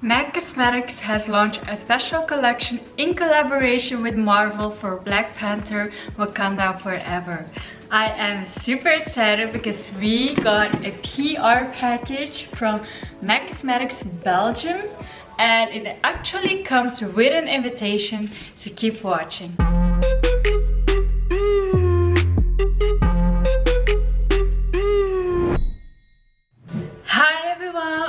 MAC Cosmetics has launched a special collection in collaboration with Marvel for Black Panther Wakanda Forever. I am super excited because we got a PR package from MAC Cosmetics Belgium, and it actually comes with an invitation, so keep watching.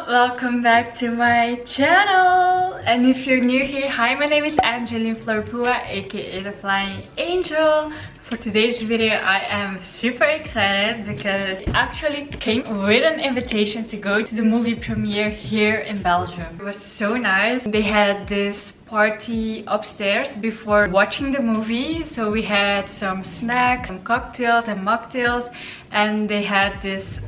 Welcome back to my channel, and if you're new here, hi, my name is Angeline Florpua, aka the Flying Angel. For today's video I am super excited because it actually came with an invitation to go to the movie premiere here in Belgium. It was so nice. They had this party upstairs before watching the movie, so we had some snacks, some cocktails and mocktails, and they had this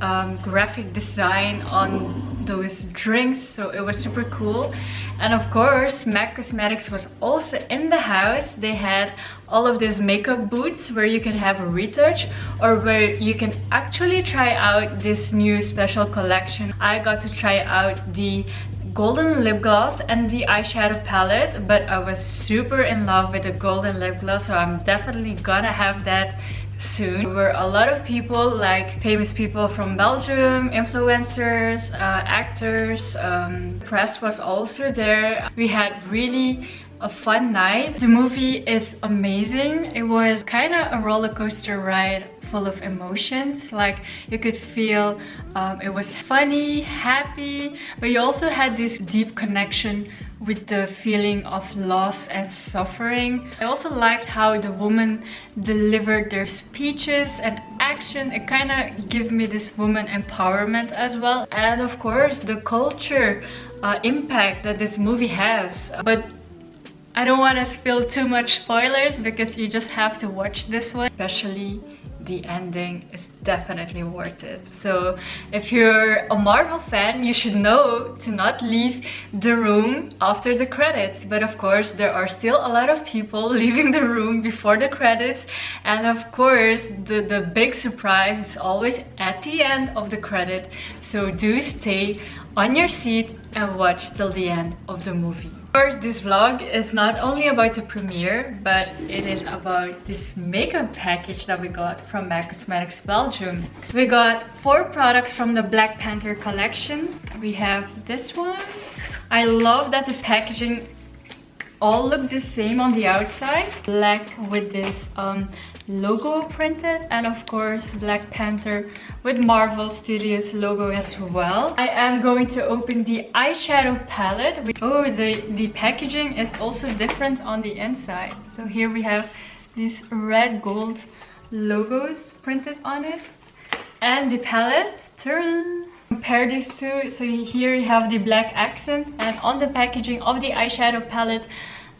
graphic design on those drinks, so it was super cool. And of course MAC Cosmetics was also in the house. They had all of these makeup booths where you can have a retouch or where you can actually try out this new special collection. I got to try out the golden lip gloss and the eyeshadow palette, but I was super in love with the golden lip gloss, so I'm definitely gonna have that soon. There were a lot of people, like famous people from Belgium, influencers, actors, press was also there. We had really a fun night. The movie is amazing. It was kind of a roller coaster ride full of emotions. Like, you could feel it was funny, happy, but you also had this deep connection with the feeling of loss and suffering. I also liked how the women delivered their speeches and action. It kind of gave me this woman empowerment as well. And of course the culture impact that this movie has. But I don't want to spill too much spoilers because you just have to watch this one. Especially the ending is definitely worth it. So if you're a Marvel fan, you should know to not leave the room after the credits. But of course there are still a lot of people leaving the room before the credits, and of course the big surprise is always at the end of the credit. So do stay on your seat and watch till the end of the movie. Of course, this vlog is not only about the premiere, but it is about this makeup package that we got from MAC Cosmetics Belgium. We got 4 products from the Black Panther collection. We have this one. I love that the packaging all look the same on the outside. Black with this logo printed, and of course Black Panther with Marvel Studios logo as well. I am going to open the eyeshadow palette. Oh, the packaging is also different on the inside. So here we have these red gold logos printed on it, and the palette. Compare these two. So here you have the black accent, and on the packaging of the eyeshadow palette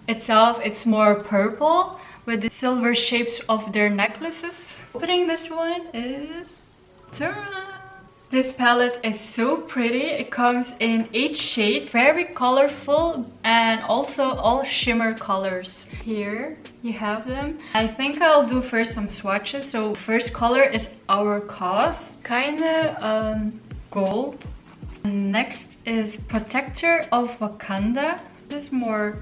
itself it's more purple with the silver shapes of their necklaces. Opening this one is Dora. This palette is so pretty. It comes in 8 shades, very colorful, and also all shimmer colors. Here you have them. I think I'll do first some swatches. So first color is Our Cause, kind of gold. And next is Protector of Wakanda. This is more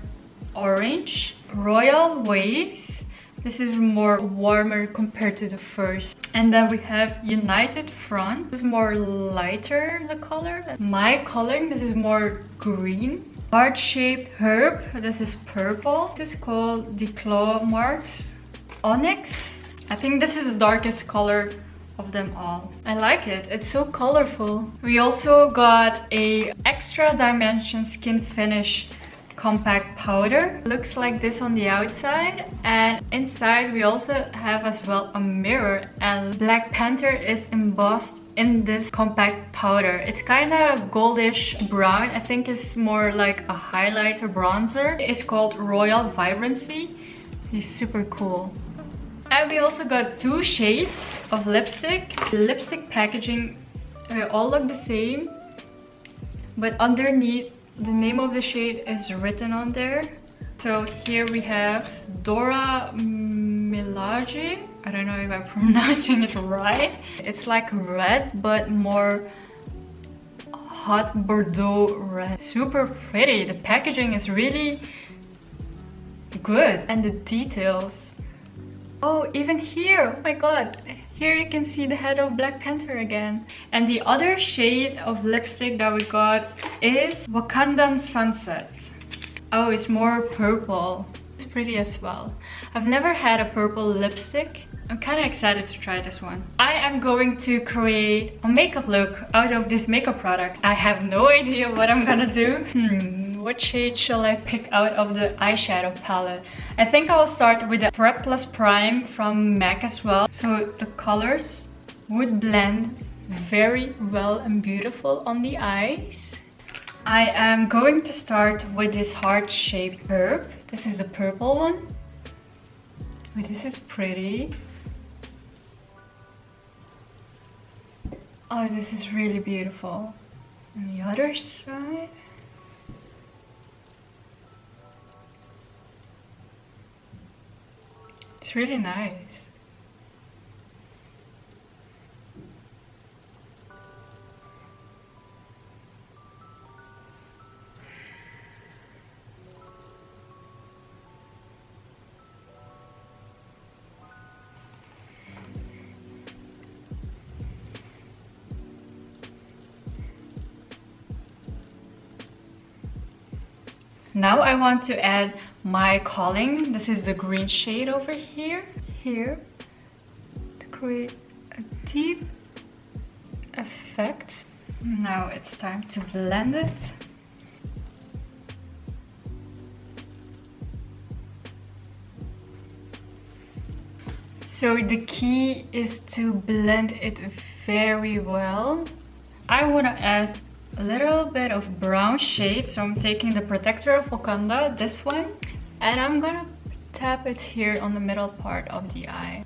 orange. Royal Waves. This is more warmer compared to the first. And then we have United Front. This is more lighter, the color. My coloring, this is more green. Heart-shaped herb, this is purple. This is called the Claw Marks. Onyx. I think this is the darkest color of them all. I like it. It's so colorful. We also got a extra dimension skin finish compact powder. Looks like this on the outside, and inside we also have as well a mirror, and Black Panther is embossed in this compact powder. It's kind of goldish brown. I think it's more like a highlighter bronzer. It's called Royal Vibrancy. It's super cool. And we also got 2 shades of lipstick. The lipstick packaging all look the same, but underneath the name of the shade is written on there. So here we have Dora Milaje. I don't know if I'm pronouncing it right. It's like red but more hot Bordeaux red. Super pretty. The packaging is really good. And the details. Oh, even here. Oh my god. Here you can see the head of Black Panther again. And the other shade of lipstick that we got is Wakandan Sunset. Oh, it's more purple. It's pretty as well. I've never had a purple lipstick. I'm kind of excited to try this one. I am going to create a makeup look out of this makeup product. I have no idea what I'm gonna do. What shade shall I pick out of the eyeshadow palette? I think I'll start with the Prep Plus Prime from MAC as well. So the colors would blend very well and beautiful on the eyes. I am going to start with this heart-shaped herb. This is the purple one. Oh, this is pretty. Oh, this is really beautiful. On the other side. It's really nice. Now I want to add my calling. This is the green shade over here. Here. To create a deep effect. Now it's time to blend it. So the key is to blend it very well. I want to add a little bit of brown shade, so I'm taking the Protector of Wakanda, this one, and I'm gonna tap it here on the middle part of the eye.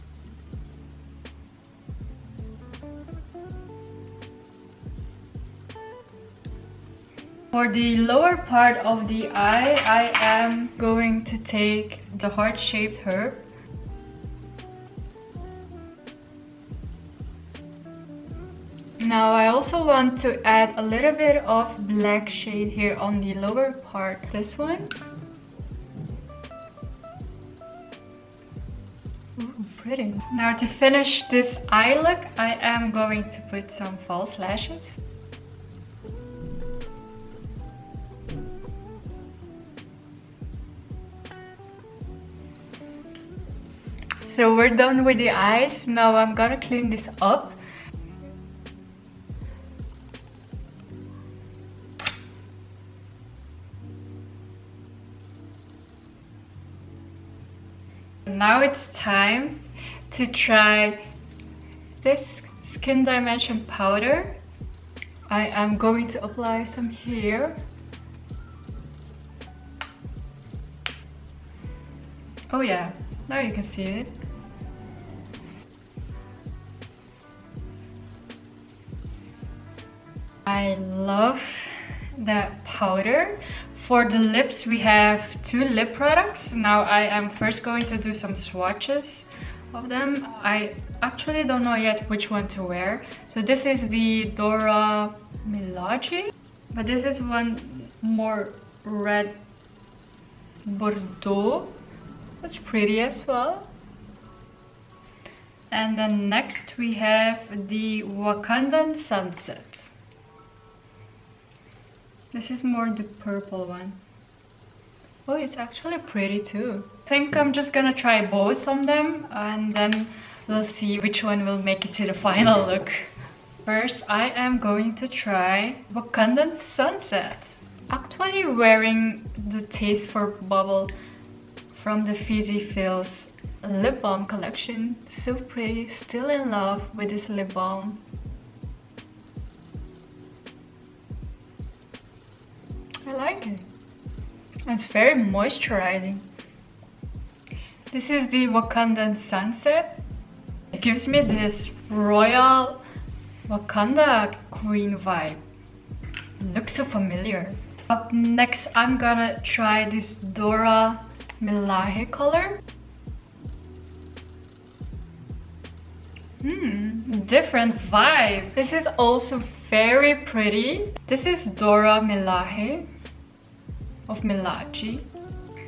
For the lower part of the eye, I am going to take the heart-shaped herb. Now I also want to add a little bit of black shade here on the lower part. This one. Ooh, pretty. Now to finish this eye look, I am going to put some false lashes. So we're done with the eyes. Now I'm gonna clean this up. Now it's time to try this Skin Dimension powder. I am going to apply some here. Oh yeah, now you can see it. I love that powder. For the lips, we have 2 lip products. Now I am first going to do some swatches of them. I actually don't know yet which one to wear. So this is the Dora Milaje, but this is one more red Bordeaux. That's pretty as well. And then next we have the Wakandan Sunset. This is more the purple one. Oh, it's actually pretty too. I think I'm just gonna try both of them and then we'll see which one will make it to the final look. First, I am going to try Wakandan Sunset. Actually wearing the Taste for Bubble from the Fizzy Feels lip balm collection. So pretty, still in love with this lip balm. I like it. It's very moisturizing. This is the Wakandan Sunset. It gives me this royal Wakanda queen vibe. It looks so familiar. Up next, I'm gonna try this Dora Milaje color. Different vibe. This is also very pretty. This is Dora Milaje of Milaje.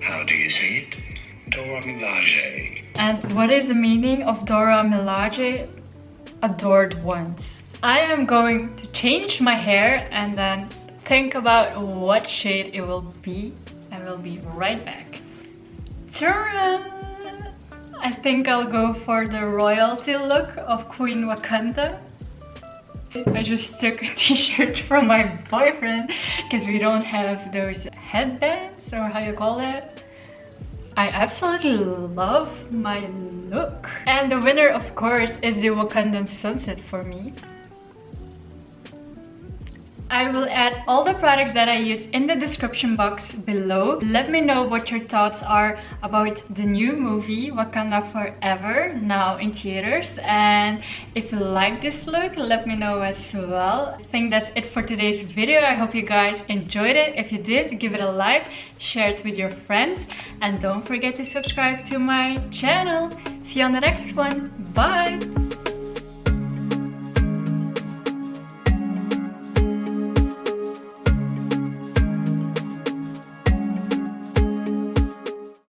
How do you say it? Dora Milaje. And what is the meaning of Dora Milaje? Adored ones. I am going to change my hair and then think about what shade it will be, and we'll be right back. Ta-da! I think I'll go for the royalty look of Queen Wakanda. I just took a t-shirt from my boyfriend because we don't have those headbands, or how you call it. I absolutely love my look. And the winner, of course, is the Wakandan sunset for me. I will add all the products that I use in the description box below. Let me know what your thoughts are about the new movie Wakanda Forever, now in theaters. And if you like this look, let me know as well. I think that's it for today's video. I hope you guys enjoyed it. If you did, give it a like, share it with your friends, and don't forget to subscribe to my channel. See you on the next one. Bye!